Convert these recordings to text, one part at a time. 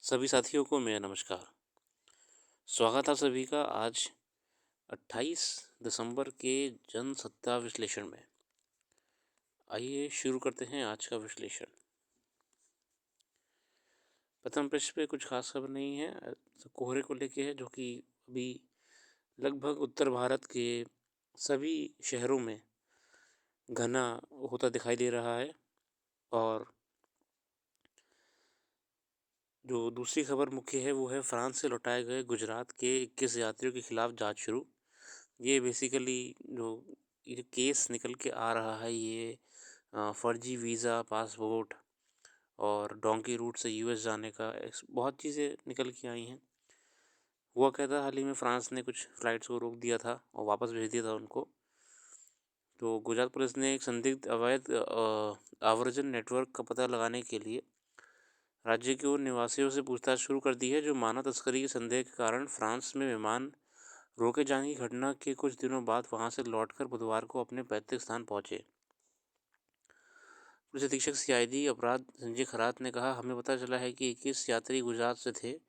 सभी साथियों को मेरा नमस्कार। स्वागत है सभी का आज 28 दिसंबर के जनसत्ता विश्लेषण में। आइए शुरू करते हैं आज का विश्लेषण। प्रथम पृष्ठ पे कुछ खास खबर नहीं है, कोहरे को लेके है, जो कि अभी लगभग उत्तर भारत के सभी शहरों में घना होता दिखाई दे रहा है। और जो दूसरी खबर मुख्य है वो है फ्रांस से लौटाए गए गुजरात के 21 यात्रियों के खिलाफ जांच शुरू। ये बेसिकली जो ये केस निकल के आ रहा है, ये फर्जी वीज़ा, पासपोर्ट और डोंकी रूट से यूएस जाने का बहुत चीज़ें निकल के आई हैं। हुआ क्या था, हाल ही में फ्रांस ने कुछ फ़्लाइट्स को रोक दिया था और वापस भेज दिया था उनको। तो गुजरात पुलिस ने एक संदिग्ध अवैध आव्रजन नेटवर्क का पता लगाने के लिए राज्य के उन निवासियों से पूछताछ शुरू कर दी है जो मानव तस्करी के संदेह के कारण फ्रांस में विमान रोके जाने की घटना के कुछ दिनों बाद वहां से लौटकर बुधवार को अपने पैतृक स्थान पहुंचे। पुलिस अधीक्षक सीआईडी अपराध संजय खरात ने कहा, हमें पता चला है कि 21 यात्री गुजरात से थे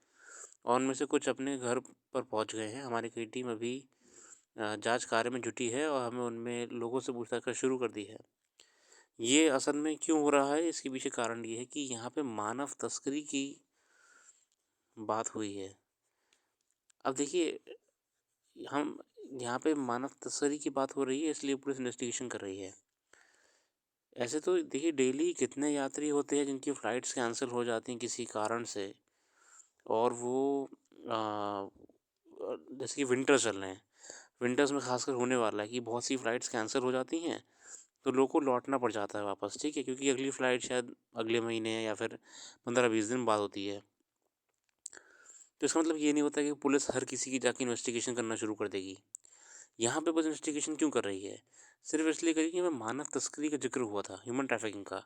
और उनमें से कुछ अपने घर पर पहुंच गए हैं। हमारी कई टीम अभी जांच कार्य में जुटी है और हमें उनमें लोगों से पूछताछ शुरू कर दी है। ये असल में क्यों हो रहा है, इसके पीछे कारण ये है कि यहाँ पे मानव तस्करी की बात हुई है। अब देखिए, हम यहाँ पे मानव तस्करी की बात हो रही है, इसलिए पुलिस इन्वेस्टिगेशन कर रही है। ऐसे तो देखिए, डेली कितने यात्री होते हैं जिनकी फ़्लाइट्स कैंसिल हो जाती हैं किसी कारण से, और वो जैसे कि विंटर चल रहे हैं, विंटर्स में खासकर होने वाला है कि बहुत सी फ़्लाइट्स कैंसिल हो जाती हैं, तो लोगों को लौटना पड़ जाता है वापस, ठीक है, क्योंकि अगली फ़्लाइट शायद अगले महीने या फिर 15-20 दिन बाद होती है। तो इसका मतलब ये नहीं होता कि पुलिस हर किसी की जाके इन्वेस्टिगेशन करना शुरू कर देगी। यहाँ पे बस इन्वेस्टिगेशन क्यों कर रही है, सिर्फ इसलिए करेगी कि हमें मानव तस्करी का जिक्र हुआ था, ह्यूमन ट्रैफिकिंग का।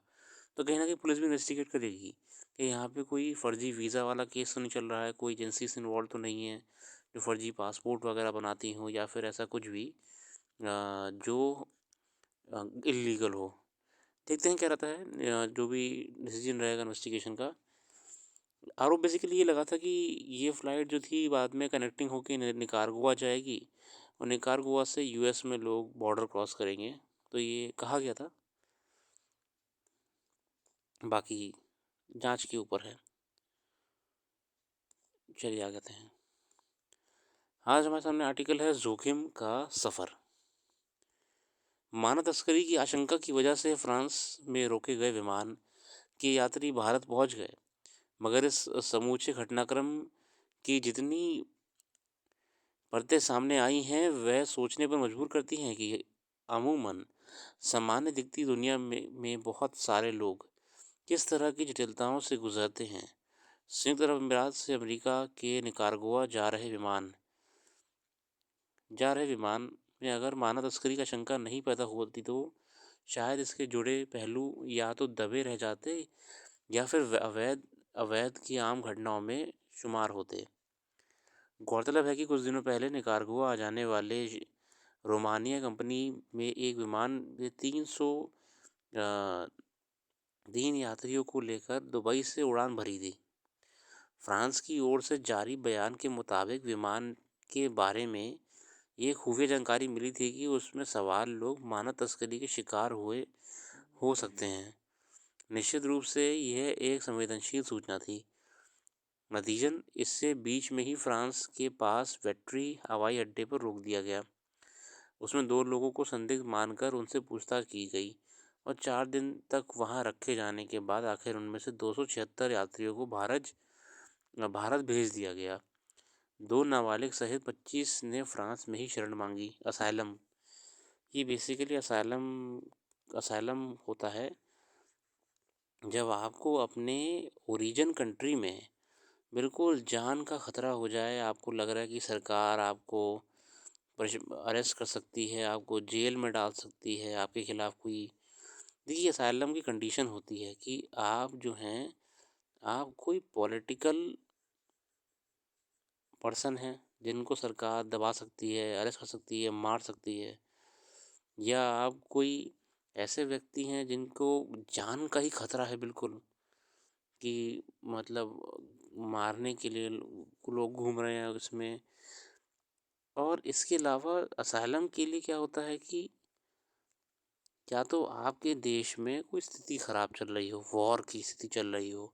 तो कहीं ना कहीं पुलिस भी इन्वेस्टिगेट करेगी कि यहाँ पे कोई फर्जी वीज़ा वाला केस तो नहीं चल रहा है, कोई एजेंसी से इन्वॉल्व तो नहीं है जो फर्जी पासपोर्ट वगैरह बनाती हो, या फिर ऐसा कुछ भी जो इलीगल हो। देखते हैं क्या रहता है, जो भी डिसीजन रहेगा इन्वेस्टिगेशन का। आरोप बेसिकली ये लगा था कि ये फ़्लाइट जो थी बाद में कनेक्टिंग होके निकारागुआ जाएगी और निकारागुआ से यूएस में लोग बॉर्डर क्रॉस करेंगे। तो ये कहा गया था, बाकी जांच के ऊपर है। चलिए आगे आते हैं। आज हमारे सामने आर्टिकल है, जोखिम का सफ़र। मानव तस्करी की आशंका की वजह से फ्रांस में रोके गए विमान के यात्री भारत पहुंच गए, मगर इस समूचे घटनाक्रम की जितनी परतें सामने आई हैं वह सोचने पर मजबूर करती हैं कि अमूमन सामान्य दिखती दुनिया में बहुत सारे लोग किस तरह की जटिलताओं से गुजरते हैं। संयुक्त अरब अमीरात से अमेरिका के निकारागुआ जा रहे विमान में अगर मानव तस्करी का शंका नहीं पैदा होती तो शायद इसके जुड़े पहलू या तो दबे रह जाते या फिर अवैध अवैध की आम घटनाओं में शुमार होते। गौरतलब है कि कुछ दिनों पहले निकारागुआ जाने वाले रोमानिया कंपनी में एक विमान में 303 यात्रियों को लेकर दुबई से उड़ान भरी थी। फ्रांस की ओर से जारी बयान के मुताबिक विमान के बारे में ये खुफिया जानकारी मिली थी कि उसमें सवार लोग मानव तस्करी के शिकार हुए हो सकते हैं। निश्चित रूप से यह एक संवेदनशील सूचना थी। नतीजन इससे बीच में ही फ्रांस के पास वेट्री हवाई अड्डे पर रोक दिया गया। उसमें 2 लोगों को संदिग्ध मानकर उनसे पूछताछ की गई और 4 दिन तक वहां रखे जाने के बाद आखिर उनमें से 276 यात्रियों को भारत भेज दिया गया। 2 नाबालिग सहित 25 ने फ्रांस में ही शरण मांगी। असाइलम, ये बेसिकली असाइलम होता है जब आपको अपने ओरिजिन कंट्री में बिल्कुल जान का ख़तरा हो जाए, आपको लग रहा है कि सरकार आपको अरेस्ट कर सकती है, आपको जेल में डाल सकती है, आपके खिलाफ़ कोई, देखिए असाइलम की कंडीशन होती है कि आप जो हैं, आप कोई पॉलिटिकल पर्सन हैं जिनको सरकार दबा सकती है, अरेस्ट कर सकती है, मार सकती है, या आप कोई ऐसे व्यक्ति हैं जिनको जान का ही खतरा है बिल्कुल, कि मतलब मारने के लिए लोग घूम रहे हैं उसमें। और इसके अलावा असाइलम के लिए क्या होता है कि क्या तो आपके देश में कोई स्थिति ख़राब चल रही हो, वॉर की स्थिति चल रही हो,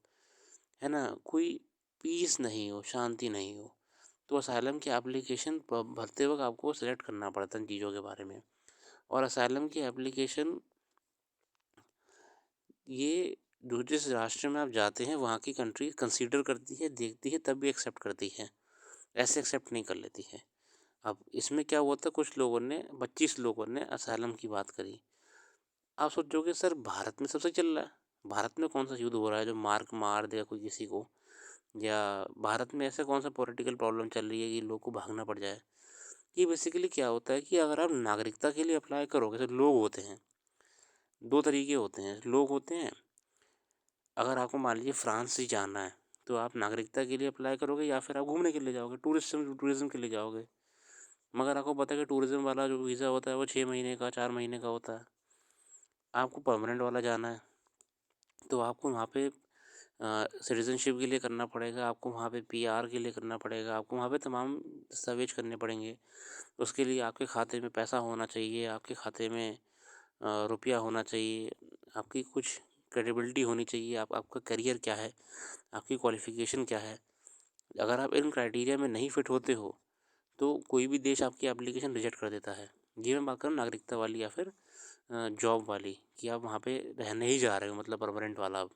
है ना, कोई पीस नहीं हो, शांति नहीं हो, तो असाइलम की एप्लीकेशन भरते वक्त आपको सेलेक्ट करना पड़ता है इन चीज़ों के बारे में। और असाइलम की एप्लीकेशन ये जो जिस राष्ट्र में आप जाते हैं वहाँ की कंट्री कंसीडर करती है, देखती है, तब भी एक्सेप्ट करती है, ऐसे एक्सेप्ट नहीं कर लेती है। अब इसमें क्या हुआ था, कुछ लोगों ने 25 लोगों ने असाइलम की बात करी। आप सोचोगे सर भारत में सबसे चल रहा है, भारत में कौन सा युद्ध हो रहा है जो मार देगा कोई किसी को, या भारत में ऐसा कौन सा पॉलिटिकल प्रॉब्लम चल रही है कि लोग को भागना पड़ जाए। ये बेसिकली क्या होता है कि अगर आप नागरिकता के लिए अप्लाई करोगे तो लोग होते हैं, दो तरीके होते हैं, लोग होते हैं। अगर आपको मान लीजिए फ्रांस से जाना है तो आप नागरिकता के लिए अप्लाई करोगे या फिर आप घूमने के लिए जाओगे, टूरिज्म के लिए जाओगे। मगर आपको पता है कि टूरिज्म वाला जो वीज़ा होता है वो 6 महीने का 4 महीने का होता है। आपको परमानेंट वाला जाना है तो आपको वहाँ पे सिटीज़नशिप के लिए करना पड़ेगा, आपको वहाँ पे पीआर के लिए करना पड़ेगा, आपको वहाँ पे तमाम दस्तावेज करने पड़ेंगे। उसके लिए आपके खाते में पैसा होना चाहिए, आपके खाते में रुपया होना चाहिए, आपकी कुछ क्रेडिबिलिटी होनी चाहिए, आपका करियर क्या है, आपकी क्वालिफ़िकेशन क्या है। अगर आप इन क्राइटेरिया में नहीं फिट होते हो तो कोई भी देश आपकी एप्लीकेशन रिजेक्ट कर देता है। ये मैं बात करूँ नागरिकता वाली या फिर जॉब वाली, कि आप वहाँ पे रहने ही जा रहे हो, मतलब परमानेंट वाला।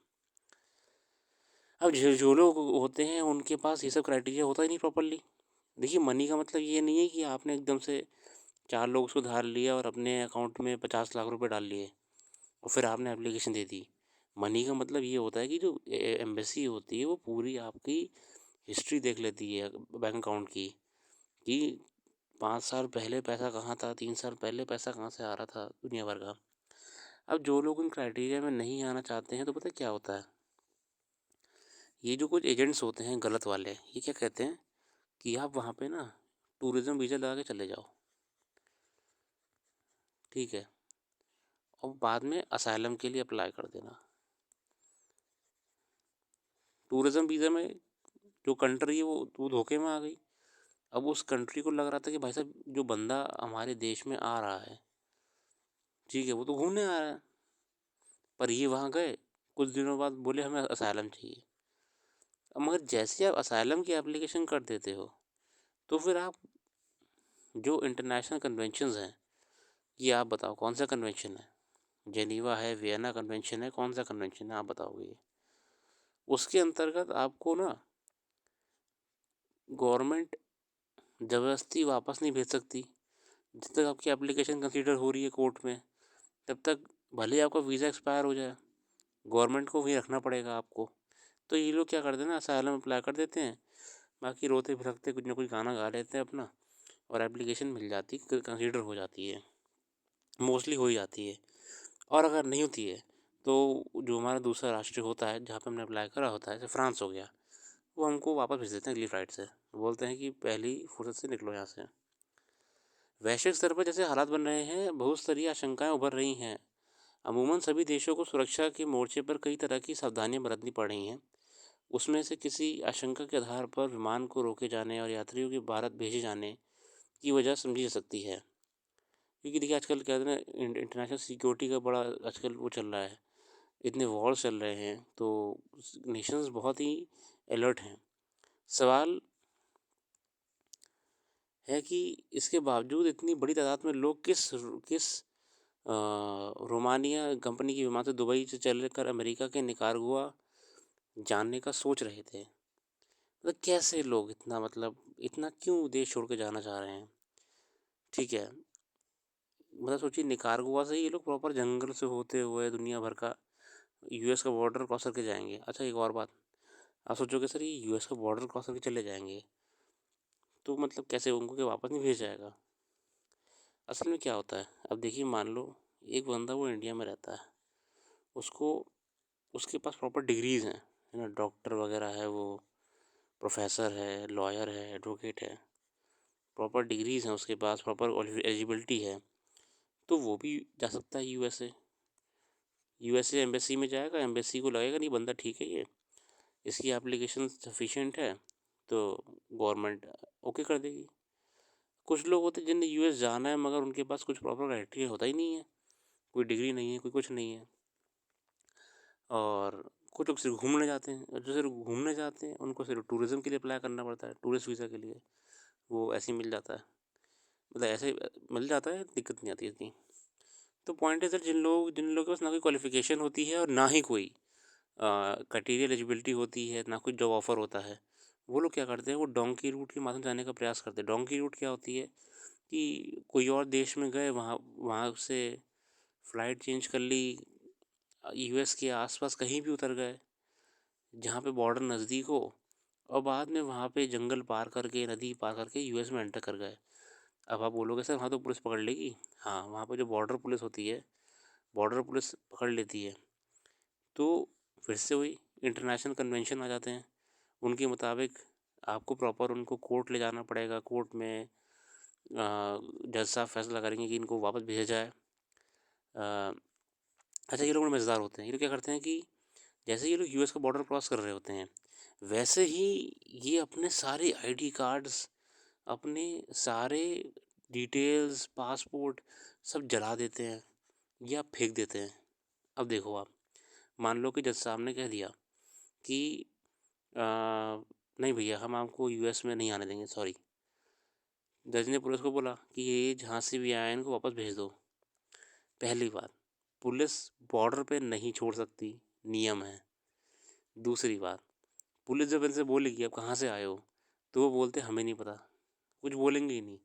अब जो लोग होते हैं उनके पास ये सब क्राइटेरिया होता ही नहीं प्रॉपरली। देखिए मनी का मतलब ये नहीं है कि आपने एकदम से 4 लोग उसको धार लिया और अपने अकाउंट में 50 लाख रुपए डाल लिए और फिर आपने एप्लीकेशन दे दी। मनी का मतलब ये होता है कि जो एम्बेसी होती है वो पूरी आपकी हिस्ट्री देख लेती है बैंक अकाउंट की, कि 5 साल पहले पैसा कहाँ था, 3 साल पहले पैसा कहाँ से आ रहा था, दुनिया भर का। अब जो लोग इन क्राइटेरिया में नहीं आना चाहते हैं तो पता क्या होता है, ये जो कुछ एजेंट्स होते हैं गलत वाले, ये क्या कहते हैं कि आप वहाँ पे ना टूरिज़्म वीज़ा लगा के चले जाओ, ठीक है, और बाद में असाइलम के लिए अप्लाई कर देना। टूरिज़्म वीज़ा में जो कंट्री है वो धोखे में आ गई। अब उस कंट्री को लग रहा था कि भाई साहब जो बंदा हमारे देश में आ रहा है, ठीक है, वो तो घूमने आ रहा है, पर ये वहाँ गए, कुछ दिनों बाद बोले हमें असाइलम चाहिए। अब मगर जैसे आप असाइलम की एप्लीकेशन कर देते हो तो फिर आप जो इंटरनेशनल कन्वेंशंस हैं, ये आप बताओ कौन सा कन्वेंशन है, जेनीवा है, वियना कन्वेंशन है, कौन सा कन्वेंशन है आप बताओगे ये। उसके अंतर्गत आपको ना गवर्नमेंट ज़बरदस्ती वापस नहीं भेज सकती। जब तक आपकी एप्लीकेशन कंसीडर हो रही है कोर्ट में, तब तक भले ही आपका वीज़ा एक्सपायर हो जाए, गवर्नमेंट को वहीं रखना पड़ेगा आपको। तो ये लोग क्या करते हैं ना, असाइलम अप्लाई कर देते हैं, बाकी रोते फिरकते कुछ ना कुछ गाना गा लेते हैं अपना, और एप्लीकेशन मिल जाती, कंसीडर हो जाती है, मोस्टली हो ही जाती है। और अगर नहीं होती है तो जो हमारा दूसरा राष्ट्र होता है जहाँ पे हमने अप्लाई करा होता है, जैसे फ्रांस हो गया, वो हमको वापस भेज देते हैं अगली फ़्लाइट से, बोलते हैं कि पहली फुर्सत से निकलो यहाँ से। वैश्विक स्तर पर जैसे हालात बन रहे हैं, बहुत सारी आशंकाएं उभर रही हैं। अमूमन सभी देशों को सुरक्षा के मोर्चे पर कई तरह की सावधानियां बरतनी पड़ रही हैं। उसमें से किसी आशंका के आधार पर विमान को रोके जाने और यात्रियों के भारत भेजे जाने की वजह समझी जा सकती है। क्योंकि देखिए आजकल क्या है ना, इंटरनेशनल सिक्योरिटी का बड़ा आजकल वो चल रहा है, इतने वॉर चल रहे हैं तो नेशंस बहुत ही अलर्ट हैं। सवाल है कि इसके बावजूद इतनी बड़ी तादाद में लोग किस किस रोमानिया कंपनी की विमान से दुबई से चल कर अमेरिका के निकारागुआ जाने का सोच रहे थे। मतलब कैसे लोग इतना, मतलब इतना क्यों देश छोड़ के जाना चाह रहे हैं, ठीक है। मतलब सोचिए निकारागुआ से ही ये लोग प्रॉपर जंगल से होते हुए दुनिया भर का यूएस का बॉर्डर क्रॉस करके जाएंगे। अच्छा एक और बात, आप सोचोगे सर ये यूएस का बॉर्डर क्रॉस करके चले जाएंगे तो मतलब कैसे उनको के वापस नहीं भेजा जाएगा। असल में क्या होता है, अब देखिए मान लो एक बंदा वो इंडिया में रहता है, उसको उसके पास प्रॉपर डिग्रीज़ हैं, है ना, डॉक्टर वगैरह है, वो प्रोफेसर है, लॉयर है, एडवोकेट है, प्रॉपर डिग्रीज़ हैं उसके पास, प्रॉपर एलिजिबिलिटी है, तो वो भी जा सकता है यूएसए। यूएसए एम्बेसी में जाएगा, एम्बेसी को लगेगा नहीं बंदा ठीक है ये, इसकी एप्लीकेशन सफिशिएंट है तो गवर्नमेंट ओके कर देगी। कुछ लोग होते हैं जिन्हें यूएस जाना है मगर उनके पास कुछ प्रॉपर क्राइटेरिया होता ही नहीं है, कोई डिग्री नहीं है, कोई कुछ नहीं है, और कुछ लोग सिर्फ घूमने जाते हैं, और जो सिर्फ घूमने जाते हैं उनको सिर्फ टूरिज़्म के लिए अप्लाई करना पड़ता है, टूरिस्ट वीज़ा के लिए, वो ऐसे ही मिल जाता है, मतलब ऐसे मिल जाता है, दिक्कत नहीं आती इतनी। तो पॉइंट है सर, जिन लोगों के पास ना कोई क्वालिफिकेशन होती है और ना ही कोई क्राइटेरिया एलिजिबिलिटी होती है, ना कोई जॉब ऑफर होता है, वो लोग क्या करते हैं, वो डोंकी रूट के माध्यम जाने का प्रयास करते हैं। डोंकी रूट क्या होती है कि कोई और देश में गए, वहाँ वहाँ से फ़्लाइट चेंज कर ली, यूएस के आसपास कहीं भी उतर गए जहाँ पे बॉर्डर नज़दीक हो, और बाद में वहाँ पे जंगल पार करके, नदी पार करके यूएस में एंटर कर गए। अब आप बोलोगे सर वहाँ तो पुलिस पकड़ लेगी। हाँ, वहाँ पर जो बॉर्डर पुलिस होती है, बॉर्डर पुलिस पकड़ लेती है। तो फिर से वही इंटरनेशनल कन्वेंशन आ जाते हैं, उनके मुताबिक आपको प्रॉपर उनको कोर्ट ले जाना पड़ेगा। कोर्ट में जज साहब फैसला करेंगे कि इनको वापस भेजा जाए। अच्छा, ये लोग बड़े मज़ेदार होते हैं। ये लोग क्या करते हैं कि जैसे ये लोग यूएस का बॉर्डर क्रॉस कर रहे होते हैं, वैसे ही ये अपने सारे आईडी कार्ड्स, अपने सारे डिटेल्स, पासपोर्ट सब जला देते हैं या फेंक देते हैं। अब देखो आप, मान लो कि जज साहब ने कह दिया कि नहीं भैया, हम आपको यूएस में नहीं आने देंगे, सॉरी। जज ने पुलिस को बोला कि ये जहाँ से भी आए हैं इनको वापस भेज दो। पहली बात, पुलिस बॉर्डर पे नहीं छोड़ सकती, नियम है। दूसरी बात, पुलिस जब इनसे बोलेगी आप कहाँ से आए हो, तो वो बोलते हमें नहीं पता, कुछ बोलेंगे ही नहीं,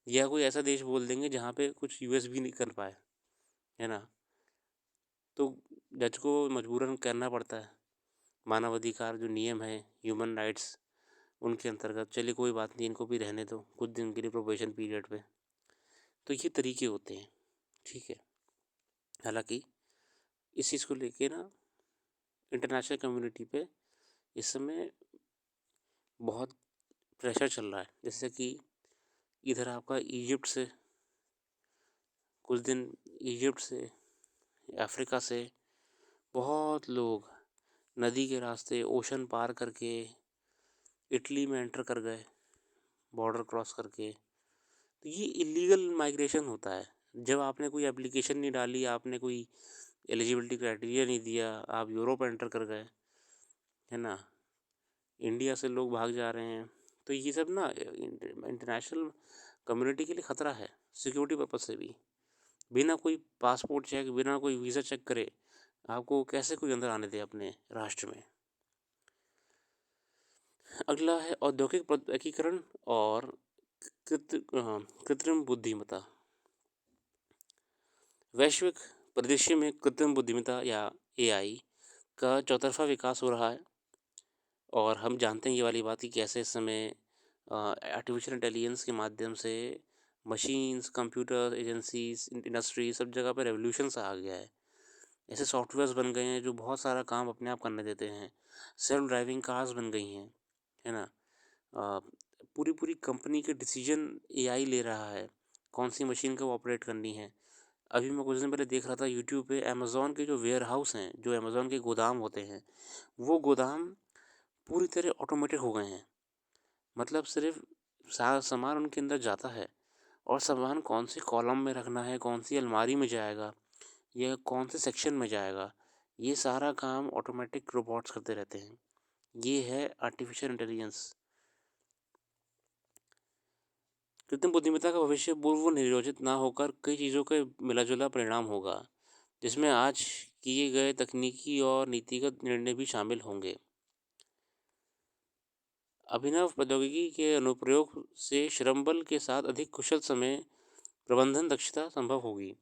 या कोई ऐसा देश बोल देंगे जहाँ पे कुछ यूएस भी नहीं कर पाए, है ना। तो जज को मजबूरन करना पड़ता है, मानवाधिकार जो नियम है, ह्यूमन राइट्स, उनके अंतर्गत चलिए कोई बात नहीं, इनको भी रहने दो कुछ दिन के लिए प्रोबेशन पीरियड पे। तो ये तरीके होते हैं, ठीक है। हालांकि इस चीज़ को लेके ना इंटरनेशनल कम्युनिटी पे इस समय बहुत प्रेशर चल रहा है। जैसे कि इधर आपका इजिप्ट से कुछ दिन, इजिप्ट से, अफ्रीका से बहुत लोग नदी के रास्ते ओशन पार करके इटली में एंटर कर गए, बॉर्डर क्रॉस करके। तो ये इलीगल माइग्रेशन होता है। जब आपने कोई एप्लीकेशन नहीं डाली, आपने कोई एलिजिबिलिटी क्राइटेरिया नहीं दिया, आप यूरोप एंटर कर गए, है ना, इंडिया से लोग भाग जा रहे हैं। तो ये सब ना इंटरनेशनल कम्युनिटी के लिए ख़तरा है, सिक्योरिटी पर्पज से भी। बिना कोई पासपोर्ट चेक, बिना कोई वीज़ा चेक करे आपको कैसे कोई अंदर आने दे अपने राष्ट्र में। अगला है औद्योगिक एकीकरण और कृत्रिम बुद्धिमत्ता। वैश्विक परिदृश्य में कृत्रिम बुद्धिमत्ता या एआई का चौतरफा विकास हो रहा है, और हम जानते हैं ये वाली बात कि कैसे इस समय आर्टिफिशियल इंटेलिजेंस के माध्यम से मशीन्स, कंप्यूटर, एजेंसीज, इंडस्ट्री, सब जगह पर रेवोल्यूशन सा आ गया है। ऐसे सॉफ्टवेयर्स बन गए हैं जो बहुत सारा काम अपने आप करने देते हैं। सेल्फ ड्राइविंग कार्स बन गई हैं, है ना। पूरी पूरी कंपनी के डिसीजन एआई ले रहा है, कौन सी मशीन को ऑपरेट करनी है। अभी मैं कुछ दिन पहले देख रहा था यूट्यूब पे, अमेज़ॉन के जो वेयर हाउस हैं, जो अमेज़ॉन के गोदाम होते हैं, वो गोदाम पूरी तरह ऑटोमेटेड हो गए हैं। मतलब सिर्फ सारा सामान उनके अंदर जाता है, और सामान कौन से कॉलम में रखना है, कौन सी अलमारी में जाएगा, या कौन से सेक्शन में जाएगा, ये सारा काम ऑटोमेटिक रोबोट्स करते रहते हैं। ये है आर्टिफिशियल इंटेलिजेंस। कृत्रिम बुद्धिमत्ता का भविष्य पूर्व नियोजित ना होकर कई चीज़ों का मिला जुला परिणाम होगा, जिसमें आज किए गए तकनीकी और नीतिगत निर्णय भी शामिल होंगे। अभिनव प्रौद्योगिकी के अनुप्रयोग से श्रमबल के साथ अधिक कुशल समय प्रबंधन दक्षता संभव होगी,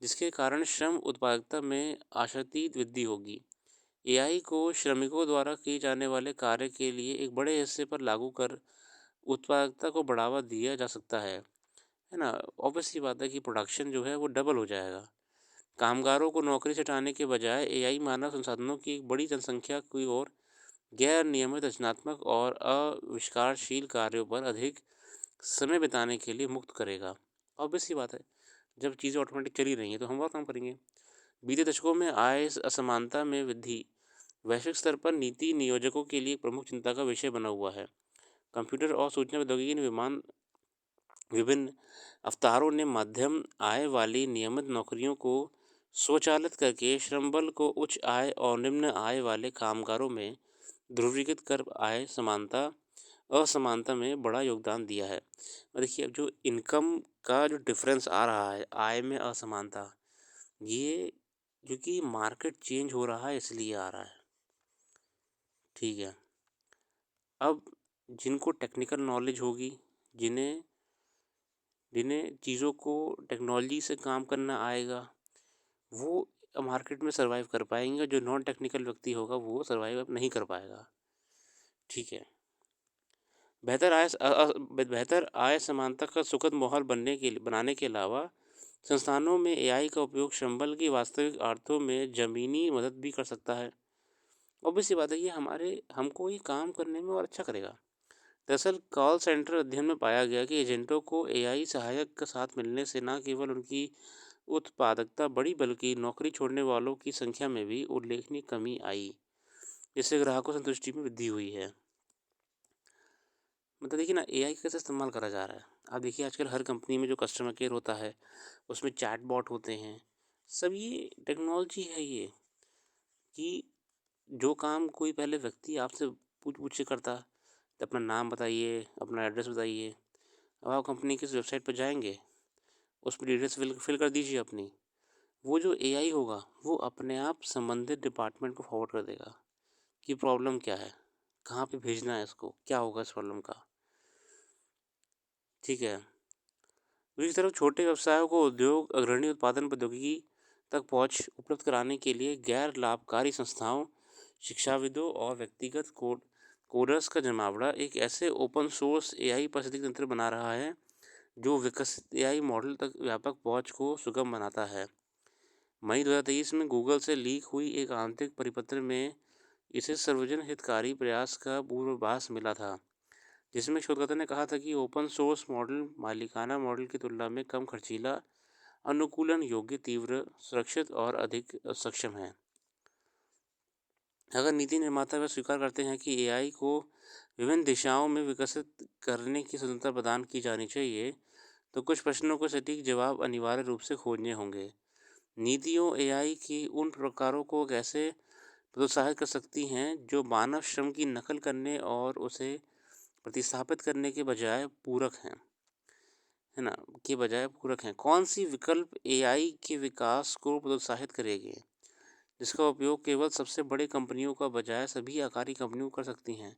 जिसके कारण श्रम उत्पादकता में आशातीत वृद्धि होगी। एआई को श्रमिकों द्वारा किए जाने वाले कार्य के लिए एक बड़े हिस्से पर लागू कर उत्पादकता को बढ़ावा दिया जा सकता है ना। ऑब्वियस सी बात है कि प्रोडक्शन जो है वो डबल हो जाएगा। कामगारों को नौकरी से हटाने के बजाय एआई मानव संसाधनों की एक बड़ी जनसंख्या की ओर गैर नियमित, रचनात्मक और आविष्कारशील कार्यों पर अधिक समय बिताने के लिए मुक्त करेगा। ऑब्वियस सी बात है, जब चीज़ें ऑटोमेटिक चली रही हैं तो हम और काम करेंगे। बीते दशकों में आय असमानता में वृद्धि वैश्विक स्तर पर नीति नियोजकों के लिए एक प्रमुख चिंता का विषय बना हुआ है। कंप्यूटर और सूचना प्रौद्योगिकी ने विभिन्न अवतारों ने मध्यम आय वाली नियमित नौकरियों को स्वचालित करके श्रम बल को उच्च आय और निम्न आय वाले कामगारों में ध्रुवीकृत कर आय समानता असमानता में बड़ा योगदान दिया है। और देखिए, अब जो इनकम का जो डिफरेंस आ रहा है, आय में असमानता, ये क्योंकि मार्केट चेंज हो रहा है इसलिए आ रहा है। ठीक है। अब जिनको टेक्निकल नॉलेज होगी, जिन्हें जिन्हें चीज़ों को टेक्नोलॉजी से काम करना आएगा, वो मार्केट में सर्वाइव कर पाएंगे। जो नॉन टेक्निकल व्यक्ति होगा वो सर्वाइव नहीं कर पाएगा। ठीक है। बेहतर आय समानता का सुखद माहौल बनाने के अलावा संस्थानों में एआई का उपयोग श्रमबल की वास्तविक अर्थों में ज़मीनी मदद भी कर सकता है। ऑब्वियस सी बात है, ये हमको ये काम करने में और अच्छा करेगा। दरअसल कॉल सेंटर अध्ययन में पाया गया कि एजेंटों को एआई सहायक का साथ मिलने से न केवल उनकी उत्पादकता बढ़ी बल्कि नौकरी छोड़ने वालों की संख्या में भी उल्लेखनीय कमी आई, जिससे ग्राहकों संतुष्टि में वृद्धि हुई है। मतलब देखिए ना, एआई कैसे इस्तेमाल करा जा रहा है। आप देखिए, आजकल हर कंपनी में जो कस्टमर केयर होता है उसमें चैट बॉट होते हैं। सब ये टेक्नोलॉजी है ये, कि जो काम कोई पहले व्यक्ति आपसे पूछ पूछ के करता, तो अपना नाम बताइए, अपना एड्रेस बताइए। अब आप कंपनी की वेबसाइट पर जाएंगे, उसमें डिटेल्स फिल कर दीजिए अपनी। वो जो एआई होगा वो अपने आप संबंधित डिपार्टमेंट को फॉरवर्ड कर देगा कि प्रॉब्लम क्या है, कहाँ पे भेजना है इसको, क्या होगा इस प्रॉब्लम का। ठीक है। दूसरी तरफ छोटे व्यवसायों को उद्योग अग्रणी उत्पादन प्रौद्योगिकी तक पहुंच उपलब्ध कराने के लिए गैर लाभकारी संस्थाओं, शिक्षाविदों और व्यक्तिगत कोडर्स का जमावड़ा एक ऐसे ओपन सोर्स एआई पारिस्थितिकी तंत्र बना रहा है जो विकसित एआई मॉडल तक व्यापक पहुंच को सुगम बनाता है। मई 2023 में गूगल से लीक हुई एक आंतरिक परिपत्र में इसे सर्वजन हितकारी प्रयास का पूर्वाभास मिला था, जिसमें शोधकर्ता ने कहा था कि ओपन सोर्स मॉडल मालिकाना मॉडल की तुलना में कम खर्चीला, अनुकूलन योग्य, तीव्र, सुरक्षित और अधिक सक्षम है। अगर नीति निर्माता वे स्वीकार करते हैं कि एआई को विभिन्न दिशाओं में विकसित करने की स्वतंत्रता प्रदान की जानी चाहिए, तो कुछ प्रश्नों को सटीक जवाब अनिवार्य रूप से खोजने होंगे। नीतियों एआई की उन प्रकारों को कैसे प्रोत्साहित कर सकती हैं जो मानव श्रम की नकल करने और उसे प्रतिस्थापित करने के बजाय पूरक हैं, है ना, पूरक हैं। कौन सी विकल्प एआई के विकास को प्रोत्साहित करेगी, जिसका उपयोग केवल सबसे बड़े कंपनियों का बजाय सभी आकारी कंपनियों कर सकती हैं।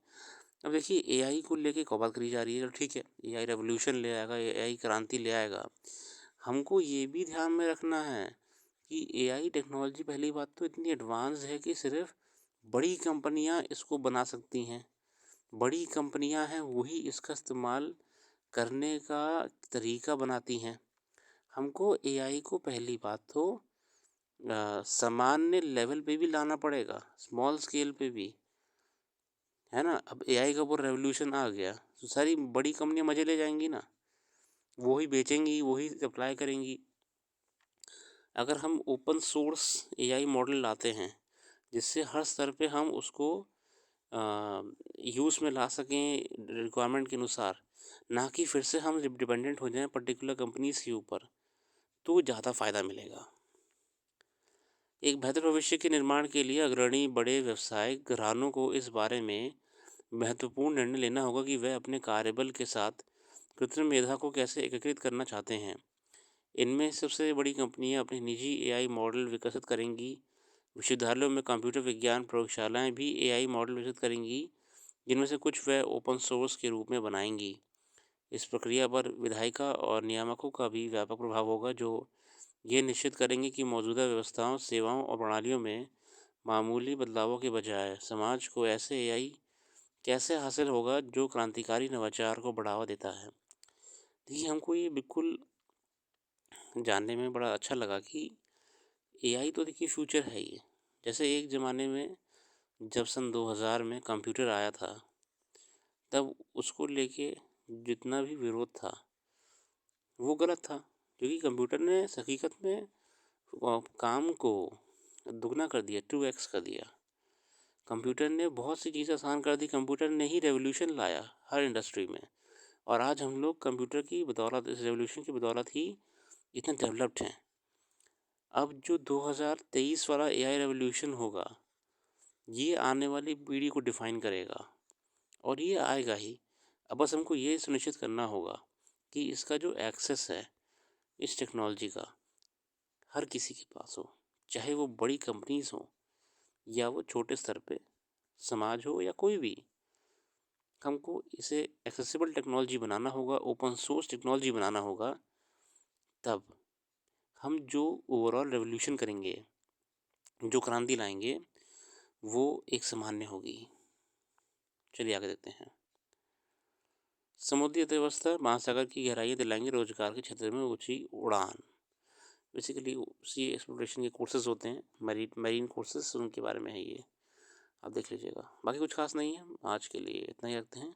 अब देखिए, एआई को लेके बात करी जा रही है, ठीक है, एआई रेवोल्यूशन ले आएगा, एआई क्रांति ले आएगा। हमको ये भी ध्यान में रखना है कि एआई टेक्नोलॉजी पहली बात तो इतनी एडवांस है कि सिर्फ बड़ी कंपनियां इसको बना सकती हैं। बड़ी कंपनियां हैं वही इसका इस्तेमाल करने का तरीका बनाती हैं। हमको एआई को पहली बात तो सामान्य लेवल पे भी लाना पड़ेगा, स्मॉल स्केल पे भी, है ना। अब एआई का वो रेवोल्यूशन आ गया तो सारी बड़ी कंपनियां मजे ले जाएंगी ना, वो ही बेचेंगी, वही सप्लाई करेंगी। अगर हम ओपन सोर्स एआई मॉडल लाते हैं जिससे हर स्तर पे हम उसको यूज़ में ला सकें रिक्वायरमेंट के अनुसार, ना कि फिर से हम डिपेंडेंट हो जाएं पर्टिकुलर कंपनीज के ऊपर, तो ज़्यादा फ़ायदा मिलेगा। एक बेहतर भविष्य के निर्माण के लिए अग्रणी बड़े व्यवसायिक घरानों को इस बारे में महत्वपूर्ण निर्णय लेना होगा कि वह अपने कार्यबल के साथ कृत्रिम मेधा को कैसे एकीकृत करना चाहते हैं। इनमें सबसे बड़ी कंपनियां अपनी निजी एआई मॉडल विकसित करेंगी। विश्वविद्यालयों में कंप्यूटर विज्ञान प्रयोगशालाएं भी एआई मॉडल विकसित करेंगी, जिनमें से कुछ वह ओपन सोर्स के रूप में बनाएंगी। इस प्रक्रिया पर विधायिका और नियामकों का भी व्यापक प्रभाव होगा, जो ये निश्चित करेंगे कि मौजूदा व्यवस्थाओं, सेवाओं और प्रणालियों में मामूली बदलावों के बजाय समाज को ऐसे एआई कैसे हासिल होगा जो क्रांतिकारी नवाचार को बढ़ावा देता है। देखिए, हमको ये बिल्कुल जानने में बड़ा अच्छा लगा कि एआई तो देखिए फ्यूचर है ये। जैसे एक ज़माने में जब सन 2000 में कंप्यूटर आया था, तब उसको लेके जितना भी विरोध था वो गलत था, क्योंकि कंप्यूटर ने हकीकत में काम को दुगना कर दिया, 2x कर दिया। कंप्यूटर ने बहुत सी चीज़ें आसान कर दी, कंप्यूटर ने ही रेवोल्यूशन लाया हर इंडस्ट्री में। और आज हम लोग कंप्यूटर की बदौलत, इस रेवोल्यूशन की बदौलत ही इतने डेवलप्ड हैं। अब जो 2023 वाला एआई रेवोल्यूशन होगा, ये आने वाली पीढ़ी को डिफाइन करेगा और ये आएगा ही। अब बस हमको ये सुनिश्चित करना होगा कि इसका जो एक्सेस है इस टेक्नोलॉजी का, हर किसी के पास हो, चाहे वो बड़ी कंपनीज हो या वो छोटे स्तर पे समाज हो या कोई भी। हमको इसे एक्सेसिबल टेक्नोलॉजी बनाना होगा, ओपन सोर्स टेक्नोलॉजी बनाना होगा, तब हम जो ओवरऑल रेवोल्यूशन करेंगे, जो क्रांति लाएंगे, वो एक सामान्य होगी। चलिए आगे देखते हैं। समुद्री अर्थव्यवस्था महासागर की गहराइयाँ दिलाएंगे रोजगार के क्षेत्र में ऊंची उड़ान। बेसिकली सी एक्सप्लोरेशन के कोर्सेज होते हैं, मरीन कोर्सेज, उनके बारे में है ये, आप देख लीजिएगा। बाकी कुछ खास नहीं है, आज के लिए इतना ही रखते हैं।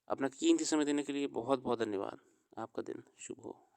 अपना कीमती समय देने के लिए बहुत बहुत धन्यवाद। आपका दिन शुभ हो।